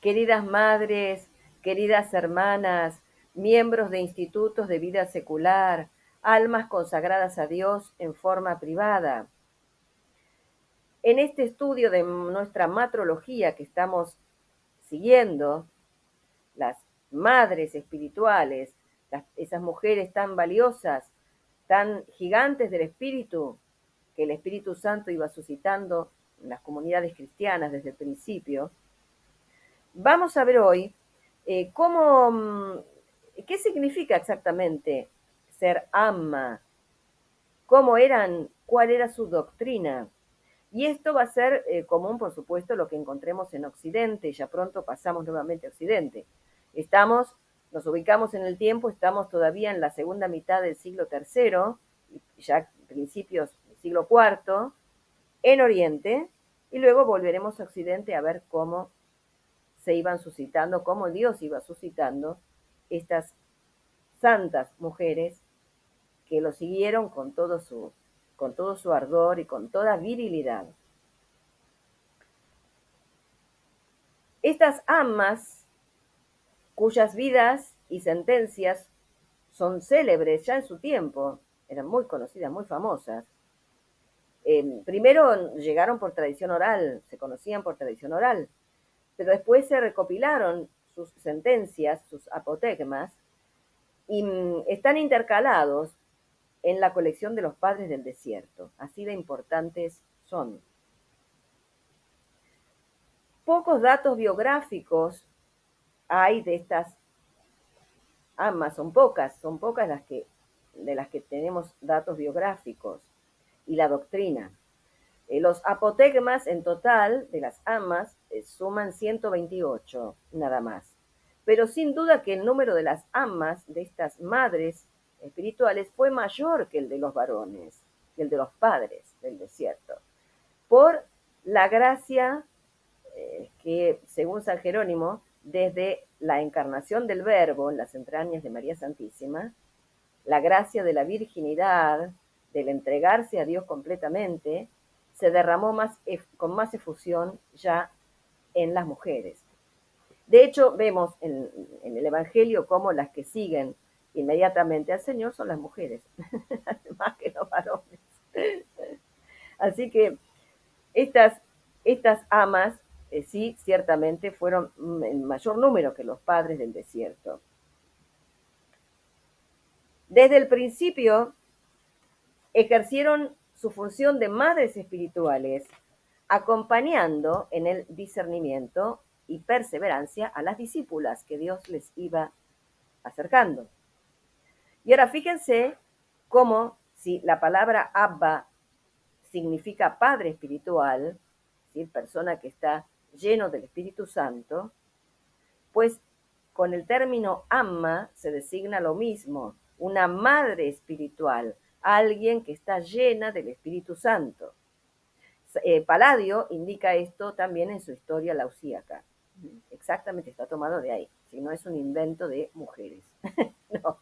Queridas madres, queridas hermanas, miembros de institutos de vida secular, almas consagradas a Dios en forma privada. En este estudio de nuestra matrología que estamos siguiendo, las madres espirituales, esas mujeres tan valiosas, tan gigantes del espíritu, que el Espíritu Santo iba suscitando en las comunidades cristianas desde el principio, vamos a ver hoy qué significa exactamente ser ama, cuál era su doctrina. Y esto va a ser común, por supuesto, lo que encontremos en Occidente. Ya pronto pasamos nuevamente a Occidente. Nos ubicamos en el tiempo, estamos todavía en la segunda mitad del siglo tercero, ya principios del siglo cuarto, en Oriente, y luego volveremos a Occidente a ver cómo se iban suscitando, cómo Dios iba suscitando estas santas mujeres que lo siguieron con todo su ardor y con toda virilidad. Estas amas, cuyas vidas y sentencias son célebres ya en su tiempo, eran muy conocidas, muy famosas. Primero llegaron por tradición oral, se conocían por tradición oral, pero después se recopilaron sus sentencias, sus apotegmas, y están intercalados en la colección de los padres del desierto. Así de importantes son. Pocos datos biográficos hay de estas amas, son pocas de las que tenemos datos biográficos y la doctrina. Los apotegmas en total de las amas suman 128 nada más. Pero sin duda que el número de las amas, de estas madres espirituales, fue mayor que el de los varones, que el de los padres del desierto, por la gracia que, según San Jerónimo, desde la encarnación del Verbo en las entrañas de María Santísima, la gracia de la virginidad, del entregarse a Dios completamente, se derramó con más efusión ya en las mujeres. De hecho, vemos en el Evangelio cómo las que siguen inmediatamente al Señor son las mujeres, más que los varones. Así que estas, estas amas sí, ciertamente fueron en mayor número que los padres del desierto. Desde el principio ejercieron su función de madres espirituales, acompañando en el discernimiento y perseverancia a las discípulas que Dios les iba acercando. Y ahora fíjense cómo si la palabra Abba significa padre espiritual, ¿sí? Persona que está lleno del Espíritu Santo, pues con el término amma se designa lo mismo, una madre espiritual, alguien que está llena del Espíritu Santo. Palladio indica esto también en su historia lausíaca. Exactamente, está tomado de ahí, si no es un invento de mujeres. No.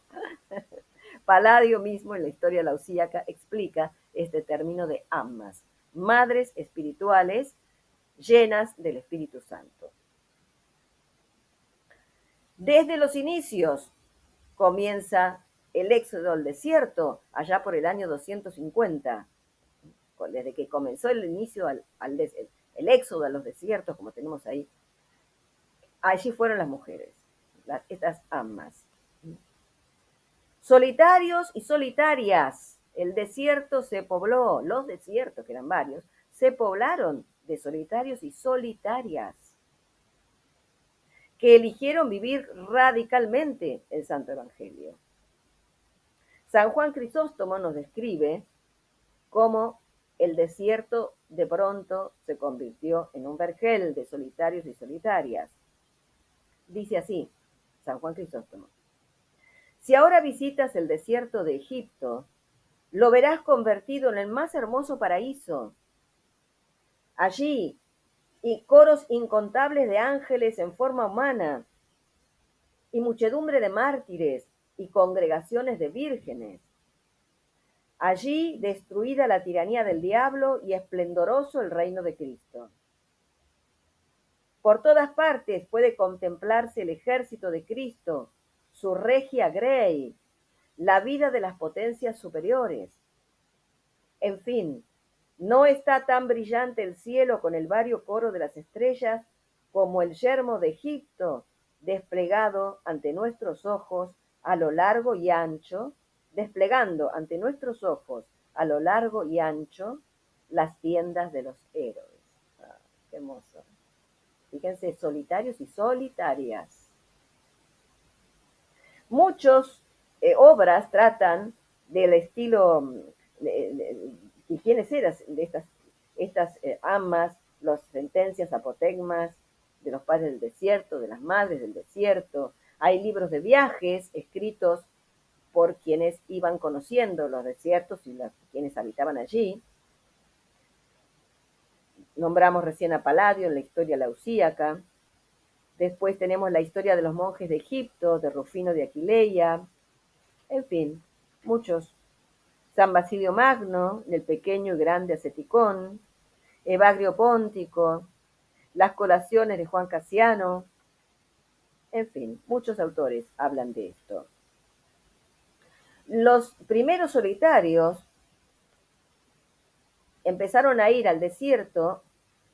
Palladio mismo en la historia lausíaca explica este término de ammas, madres espirituales llenas del Espíritu Santo. Desde los inicios comienza el éxodo al desierto, allá por el año 250, desde que comenzó el inicio el éxodo a los desiertos, como tenemos ahí, allí fueron las mujeres, estas amas. Solitarios y solitarias, el desierto se pobló, los desiertos, que eran varios, se poblaron de solitarios y solitarias, que eligieron vivir radicalmente el Santo Evangelio. San Juan Crisóstomo nos describe cómo el desierto de pronto se convirtió en un vergel de solitarios y solitarias. Dice así, San Juan Crisóstomo: si ahora visitas el desierto de Egipto, lo verás convertido en el más hermoso paraíso. Allí, y coros incontables de ángeles en forma humana, y muchedumbre de mártires, y congregaciones de vírgenes. Allí destruida la tiranía del diablo y esplendoroso el reino de Cristo. Por todas partes puede contemplarse el ejército de Cristo, su regia grey, la vida de las potencias superiores. En fin, no está tan brillante el cielo con el vario coro de las estrellas como el yermo de Egipto, desplegado ante nuestros ojos a lo largo y ancho, desplegando ante nuestros ojos a lo largo y ancho las tiendas de los héroes. Ah, qué hermoso. Fíjense, solitarios y solitarias. Muchas obras tratan del estilo, y quiénes eran de estas amas, las sentencias apotegmas de los padres del desierto, de las madres del desierto. Hay libros de viajes escritos por quienes iban conociendo los desiertos y quienes habitaban allí. Nombramos recién a Paladio en la historia lausíaca. Después tenemos la historia de los monjes de Egipto, de Rufino de Aquileia. En fin, muchos. San Basilio Magno, el pequeño y grande asceticón, Evagrio Póntico, las colaciones de Juan Casiano, en fin, muchos autores hablan de esto. Los primeros solitarios empezaron a ir al desierto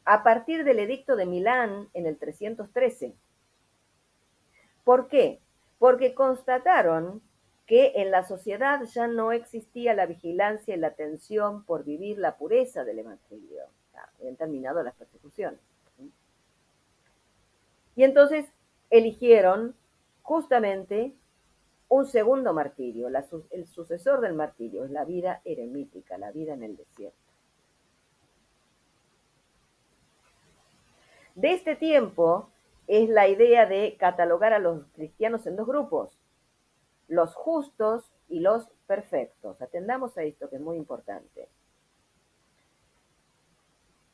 a partir del edicto de Milán en el 313. ¿Por qué? Porque constataron que en la sociedad ya no existía la vigilancia y la atención por vivir la pureza del Evangelio. Habían terminado las persecuciones. Y entonces eligieron justamente un segundo martirio, el sucesor del martirio, es la vida eremítica, la vida en el desierto. De este tiempo es la idea de catalogar a los cristianos en dos grupos, los justos y los perfectos. Atendamos a esto que es muy importante.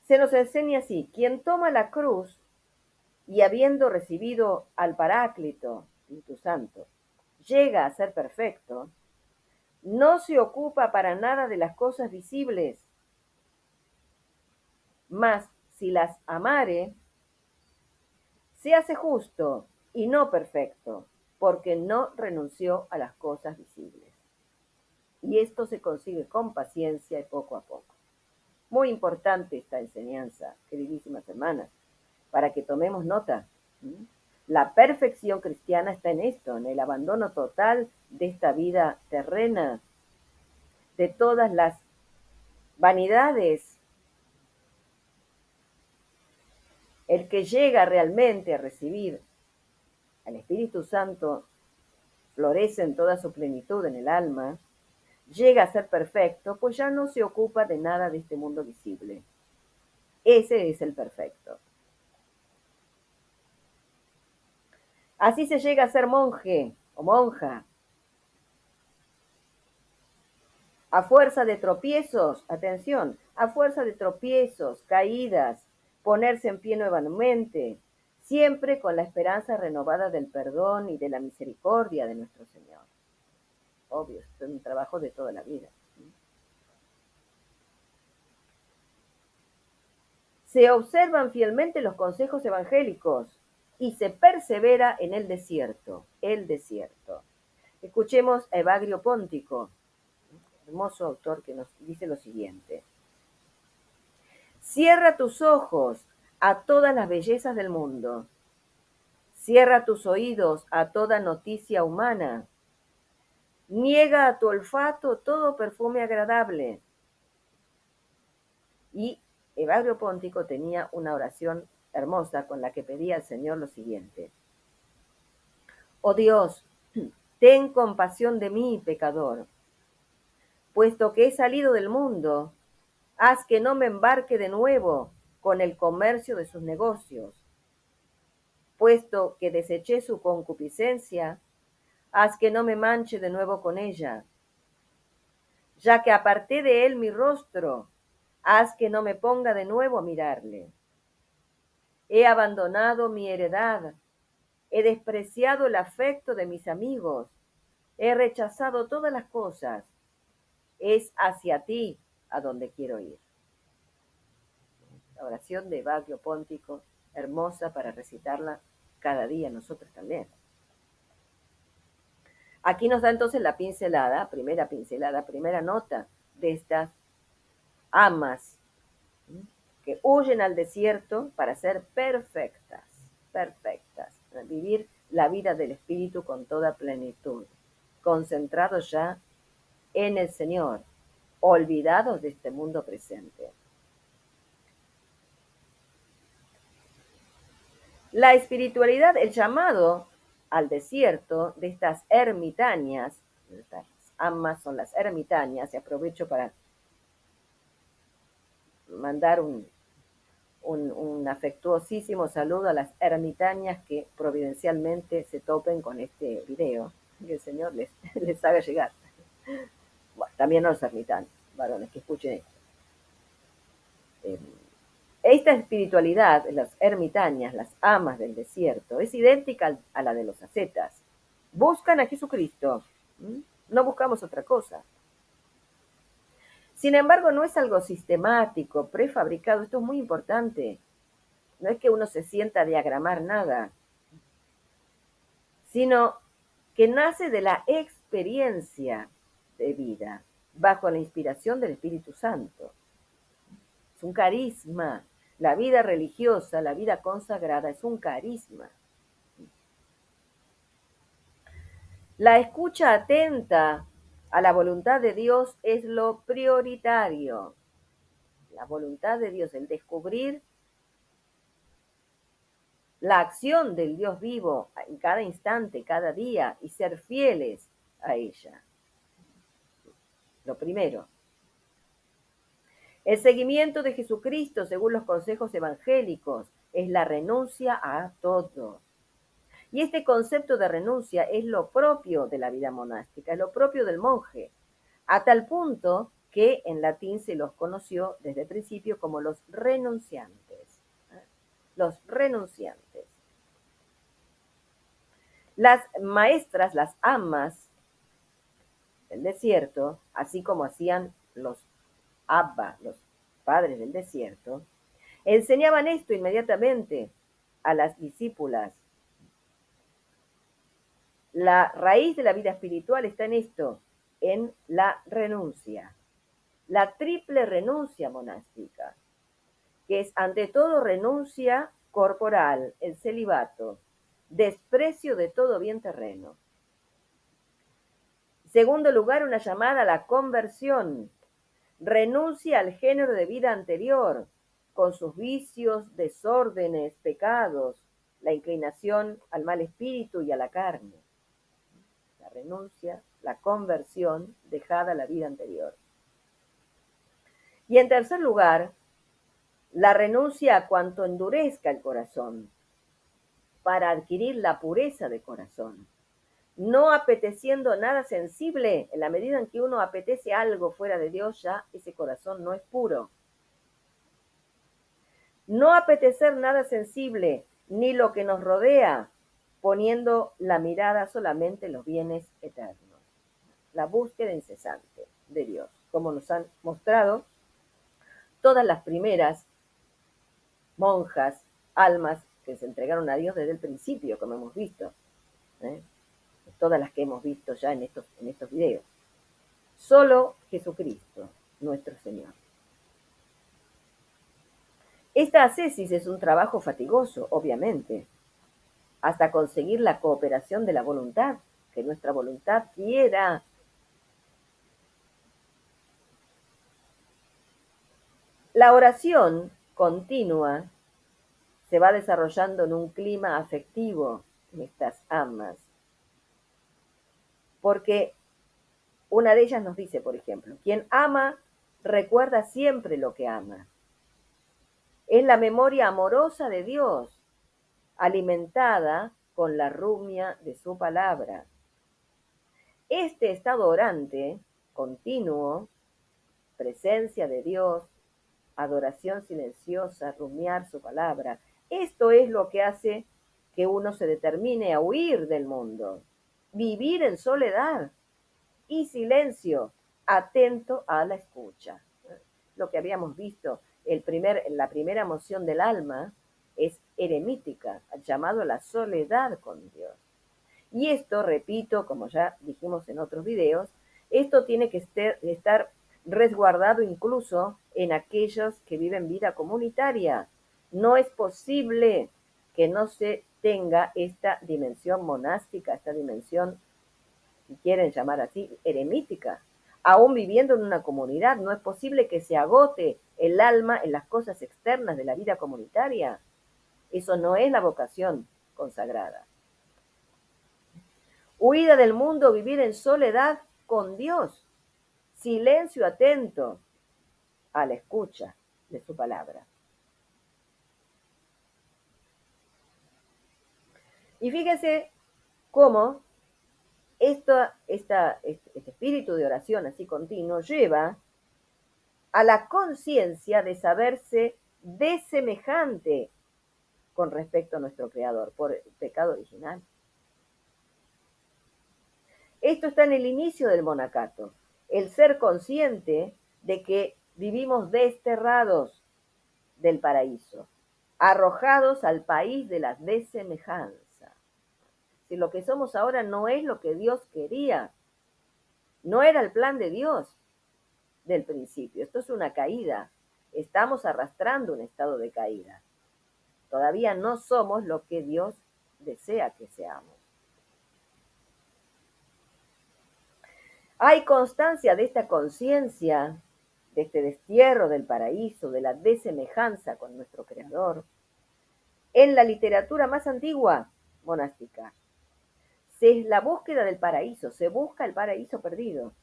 Se nos enseña así, quien toma la cruz y habiendo recibido al Paráclito, Espíritu Santo, llega a ser perfecto, no se ocupa para nada de las cosas visibles, mas si las amare, se hace justo y no perfecto, porque no renunció a las cosas visibles. Y esto se consigue con paciencia y poco a poco. Muy importante esta enseñanza, queridísimas hermanas, para que tomemos nota. La perfección cristiana está en esto, en el abandono total de esta vida terrena, de todas las vanidades. El que llega realmente a recibir al Espíritu Santo florece en toda su plenitud en el alma, llega a ser perfecto, pues ya no se ocupa de nada de este mundo visible. Ese es el perfecto. Así se llega a ser monje o monja. A fuerza de tropiezos, atención, a fuerza de tropiezos, caídas, ponerse en pie nuevamente, siempre con la esperanza renovada del perdón y de la misericordia de nuestro Señor. Obvio, esto es un trabajo de toda la vida. Se observan fielmente los consejos evangélicos y se persevera en el desierto, el desierto. Escuchemos a Evagrio Póntico, hermoso autor que nos dice lo siguiente. Cierra tus ojos a todas las bellezas del mundo. Cierra tus oídos a toda noticia humana. Niega a tu olfato todo perfume agradable. Y Evagrio Póntico tenía una oración hermosa con la que pedía al Señor lo siguiente. Oh Dios, ten compasión de mí, pecador. Puesto que he salido del mundo, haz que no me embarque de nuevo con el comercio de sus negocios. Puesto que deseché su concupiscencia, haz que no me manche de nuevo con ella. Ya que aparté de él mi rostro, haz que no me ponga de nuevo a mirarle. He abandonado mi heredad, he despreciado el afecto de mis amigos, he rechazado todas las cosas. Es hacia ti a donde quiero ir. La oración de Evagrio Póntico, hermosa para recitarla cada día nosotros también. Aquí nos da entonces la pincelada, primera nota de estas amas que huyen al desierto para ser perfectas, perfectas, vivir la vida del Espíritu con toda plenitud, concentrados ya en el Señor, olvidados de este mundo presente. La espiritualidad, el llamado al desierto de estas ermitañas, estas amas son las ermitañas, y aprovecho para mandar un afectuosísimo saludo a las ermitañas que providencialmente se topen con este video, que el Señor les haga llegar. Bueno, también a los ermitaños, varones, que escuchen esto. Esta espiritualidad, las ermitañas, las amas del desierto, es idéntica a la de los ascetas. Buscan a Jesucristo, no buscamos otra cosa. Sin embargo, no es algo sistemático, prefabricado, esto es muy importante. No es que uno se sienta a diagramar nada, sino que nace de la experiencia de vida, bajo la inspiración del Espíritu Santo. Es un carisma. La vida religiosa, la vida consagrada es un carisma. La escucha atenta a la voluntad de Dios es lo prioritario. La voluntad de Dios, el descubrir la acción del Dios vivo en cada instante, cada día, y ser fieles a ella. Lo primero. El seguimiento de Jesucristo, según los consejos evangélicos, es la renuncia a todo. Y este concepto de renuncia es lo propio de la vida monástica, es lo propio del monje, a tal punto que en latín se los conoció desde el principio como los renunciantes. Los renunciantes. Las maestras, las amas del desierto, así como hacían los Abba, los padres del desierto, enseñaban esto inmediatamente a las discípulas. La raíz de la vida espiritual está en esto, en la renuncia, la triple renuncia monástica, que es ante todo renuncia corporal, el celibato, desprecio de todo bien terreno. Segundo lugar, una llamada a la conversión, renuncia al género de vida anterior, con sus vicios, desórdenes, pecados, la inclinación al mal espíritu y a la carne. La renuncia, la conversión, dejada la vida anterior. Y en tercer lugar, la renuncia a cuanto endurezca el corazón, para adquirir la pureza de corazón. No apeteciendo nada sensible, en la medida en que uno apetece algo fuera de Dios, ya ese corazón no es puro. No apetecer nada sensible, ni lo que nos rodea, poniendo la mirada solamente en los bienes eternos. La búsqueda incesante de Dios, como nos han mostrado todas las primeras monjas, almas que se entregaron a Dios desde el principio, como hemos visto, todas las que hemos visto ya en estos videos. Solo Jesucristo, nuestro Señor. Esta ascesis es un trabajo fatigoso, obviamente, hasta conseguir la cooperación de la voluntad, que nuestra voluntad quiera. La oración continua se va desarrollando en un clima afectivo en estas amas, porque una de ellas nos dice, por ejemplo, quien ama recuerda siempre lo que ama. Es la memoria amorosa de Dios, alimentada con la rumia de su palabra. Este estado orante, continuo, presencia de Dios, adoración silenciosa, rumiar su palabra, esto es lo que hace que uno se determine a huir del mundo, vivir en soledad y silencio, atento a la escucha. Lo que habíamos visto, la primera moción del alma es eremítica, llamado a la soledad con Dios. Y esto, repito, como ya dijimos en otros videos, esto tiene que estar resguardado incluso en aquellos que viven vida comunitaria. No es posible que no se tenga esta dimensión monástica, esta dimensión, si quieren llamar así, eremítica. Aún viviendo en una comunidad, no es posible que se agote el alma en las cosas externas de la vida comunitaria. Eso no es la vocación consagrada. Huida del mundo, vivir en soledad con Dios. Silencio atento a la escucha de su palabra. Y fíjese cómo este espíritu de oración así continuo lleva a la conciencia de saberse desemejante con respecto a nuestro Creador por el pecado original. Esto está en el inicio del monacato, el ser consciente de que vivimos desterrados del paraíso, arrojados al país de la desemejanza. Si lo que somos ahora no es lo que Dios quería, no era el plan de Dios del principio. Esto es una caída. Estamos arrastrando un estado de caída. Todavía no somos lo que Dios desea que seamos. Hay constancia de esta conciencia, de este destierro del paraíso, de la desemejanza con nuestro Creador, en la literatura más antigua monástica. Es la búsqueda del paraíso, se busca el paraíso perdido.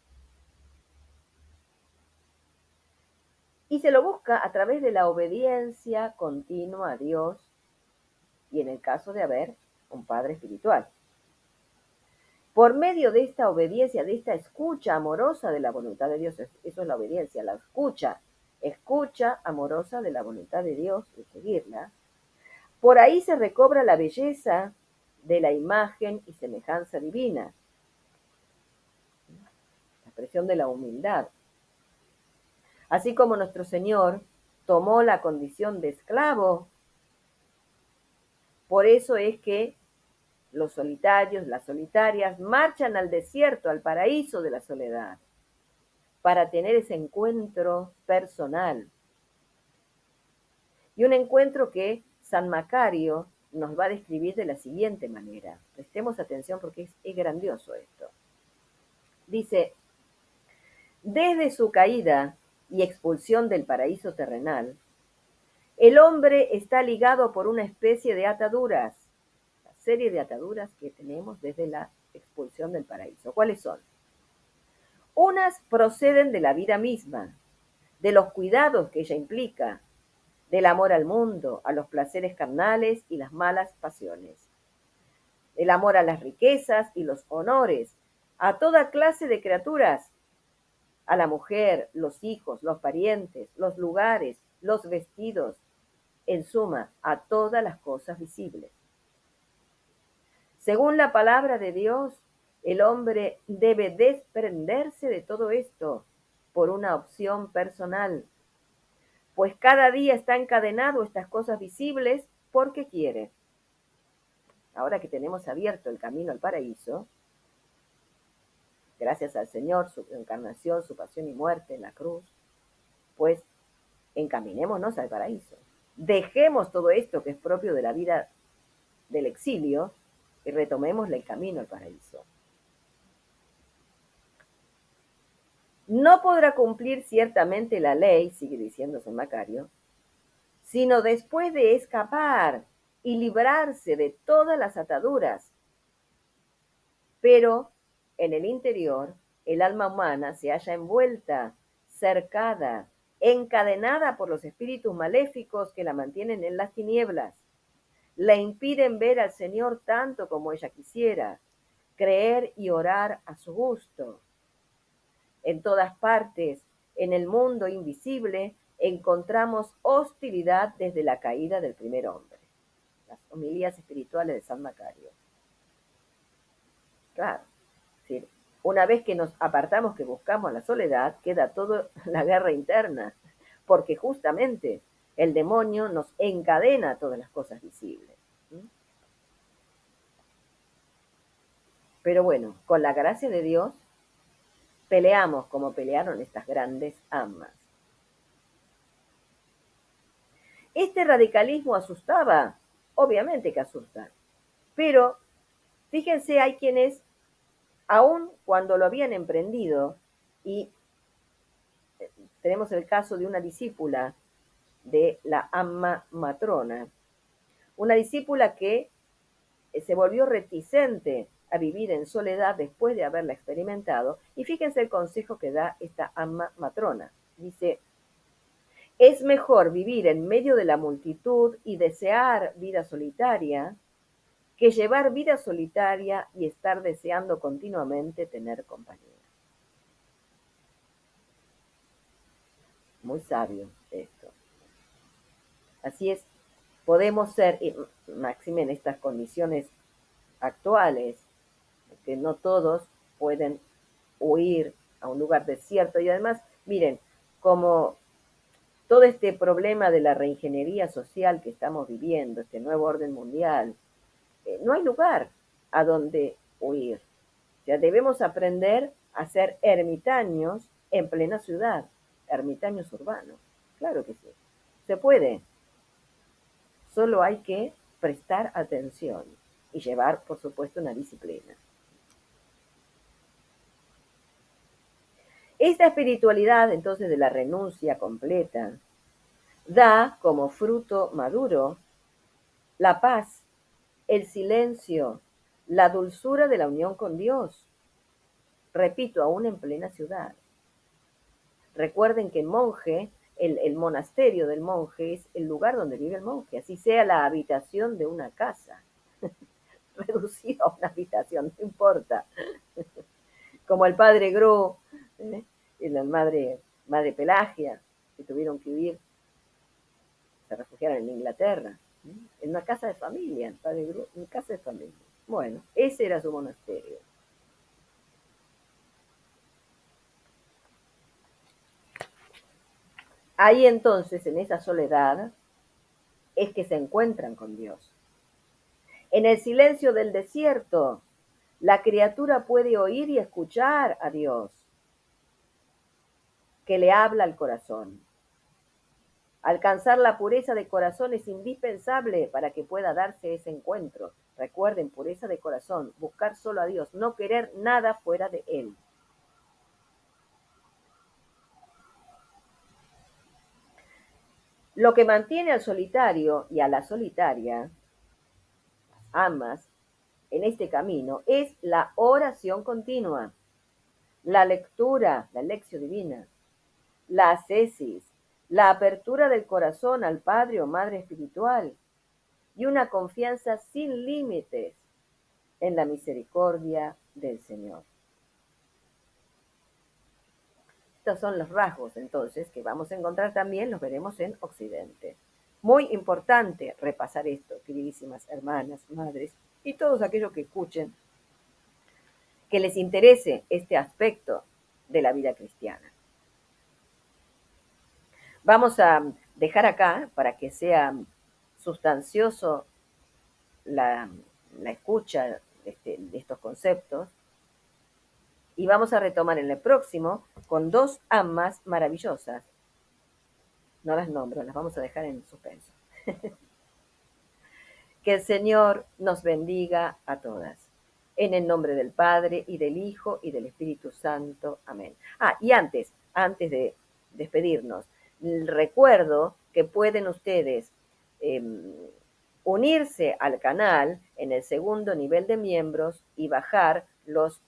Y se lo busca a través de la obediencia continua a Dios y en el caso de haber un Padre espiritual. Por medio de esta obediencia, de esta escucha amorosa de la voluntad de Dios, eso es la obediencia, la escucha amorosa de la voluntad de Dios, de seguirla, por ahí se recobra la belleza de la imagen y semejanza divina, la expresión de la humildad. Así como nuestro Señor tomó la condición de esclavo, por eso es que los solitarios, las solitarias, marchan al desierto, al paraíso de la soledad, para tener ese encuentro personal. Y un encuentro que San Macario nos va a describir de la siguiente manera. Prestemos atención porque es grandioso esto. Dice, desde su caída y expulsión del paraíso terrenal, el hombre está ligado por una especie de ataduras, la serie de ataduras que tenemos desde la expulsión del paraíso. ¿Cuáles son? Unas proceden de la vida misma, de los cuidados que ella implica, del amor al mundo, a los placeres carnales y las malas pasiones, del amor a las riquezas y los honores, a toda clase de criaturas, a la mujer, los hijos, los parientes, los lugares, los vestidos, en suma, a todas las cosas visibles. Según la palabra de Dios, el hombre debe desprenderse de todo esto por una opción personal, pues cada día está encadenado a estas cosas visibles porque quiere. Ahora que tenemos abierto el camino al paraíso, gracias al Señor, su encarnación, su pasión y muerte en la cruz, pues encaminémonos al paraíso. Dejemos todo esto que es propio de la vida del exilio y retomemos el camino al paraíso. No podrá cumplir ciertamente la ley, sigue diciendo San Macario, sino después de escapar y librarse de todas las ataduras. Pero en el interior, el alma humana se halla envuelta, cercada, encadenada por los espíritus maléficos que la mantienen en las tinieblas. Le impiden ver al Señor tanto como ella quisiera, creer y orar a su gusto. En todas partes, en el mundo invisible, encontramos hostilidad desde la caída del primer hombre. Las homilías espirituales de San Macario. Claro, es decir, una vez que nos apartamos, que buscamos la soledad, queda toda la guerra interna, porque justamente El demonio nos encadena a todas las cosas visibles. Pero bueno, con la gracia de Dios, peleamos como pelearon estas grandes almas. Este radicalismo asustaba, obviamente que asusta, pero fíjense, hay quienes, aun cuando lo habían emprendido, y tenemos el caso de una discípula de la Amma Matrona, una discípula que se volvió reticente a vivir en soledad después de haberla experimentado, y fíjense el consejo que da esta Amma Matrona. Dice, es mejor vivir en medio de la multitud y desear vida solitaria que llevar vida solitaria y estar deseando continuamente tener compañía. Muy sabio esto. Así es, podemos ser, máxime en estas condiciones actuales, que no todos pueden huir a un lugar desierto. Y además, miren, como todo este problema de la reingeniería social que estamos viviendo, este nuevo orden mundial, no hay lugar a donde huir. O sea, debemos aprender a ser ermitaños en plena ciudad, ermitaños urbanos. Claro que sí, se puede. Solo hay que prestar atención y llevar, por supuesto, una disciplina. Esta espiritualidad, entonces, de la renuncia completa, da como fruto maduro la paz, el silencio, la dulzura de la unión con Dios. Repito, aún en plena ciudad. Recuerden que el monje, el monasterio del monje es el lugar donde vive el monje, así sea la habitación de una casa, reducido a una habitación, no importa. Como el padre Gro, y la madre Pelagia, que tuvieron que huir, se refugiaron en Inglaterra, en una casa de familia, el padre Gro, en casa de familia. Bueno, ese era su monasterio. Ahí entonces, en esa soledad, es que se encuentran con Dios. En el silencio del desierto, la criatura puede oír y escuchar a Dios, que le habla al corazón. Alcanzar la pureza de corazón es indispensable para que pueda darse ese encuentro. Recuerden, pureza de corazón, buscar solo a Dios, no querer nada fuera de Él. Lo que mantiene al solitario y a la solitaria, ambas, en este camino, es la oración continua, la lectura, la lección divina, la ascesis, la apertura del corazón al Padre o Madre espiritual y una confianza sin límites en la misericordia del Señor. Estos son los rasgos, entonces, que vamos a encontrar también, los veremos en Occidente. Muy importante repasar esto, queridísimas hermanas, madres, y todos aquellos que escuchen, que les interese este aspecto de la vida cristiana. Vamos a dejar acá, para que sea sustancioso la escucha de estos conceptos, y vamos a retomar en el próximo con dos amas maravillosas. No las nombro, las vamos a dejar en suspenso. Que el Señor nos bendiga a todas. En el nombre del Padre, y del Hijo, y del Espíritu Santo. Amén. Y antes de despedirnos, recuerdo que pueden ustedes eh, unirse al canal en el segundo nivel de miembros y bajar los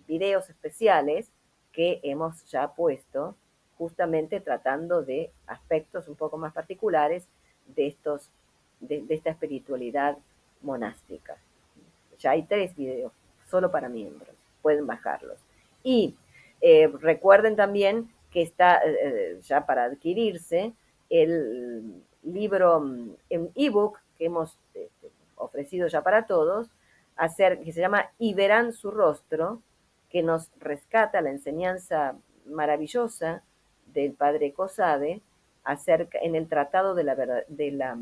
videos especiales que hemos ya puesto, justamente tratando de aspectos un poco más particulares de esta espiritualidad monástica. Ya hay 3 videos solo para miembros, pueden bajarlos. Y recuerden también que está ya para adquirirse el libro en ebook que hemos ofrecido ya para todos, que se llama Y verán su rostro, que nos rescata la enseñanza maravillosa del padre Cosade acerca, en el tratado de la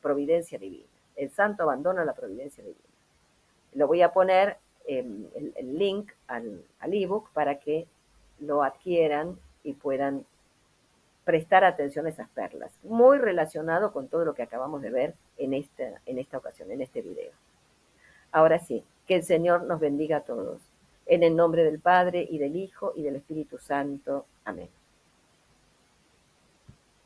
providencia divina. El santo abandona la providencia divina. Lo voy a poner el link al ebook para que lo adquieran y puedan prestar atención a esas perlas. Muy relacionado con todo lo que acabamos de ver en esta ocasión, en este video. Ahora sí, que el Señor nos bendiga a todos. En el nombre del Padre, y del Hijo, y del Espíritu Santo. Amén.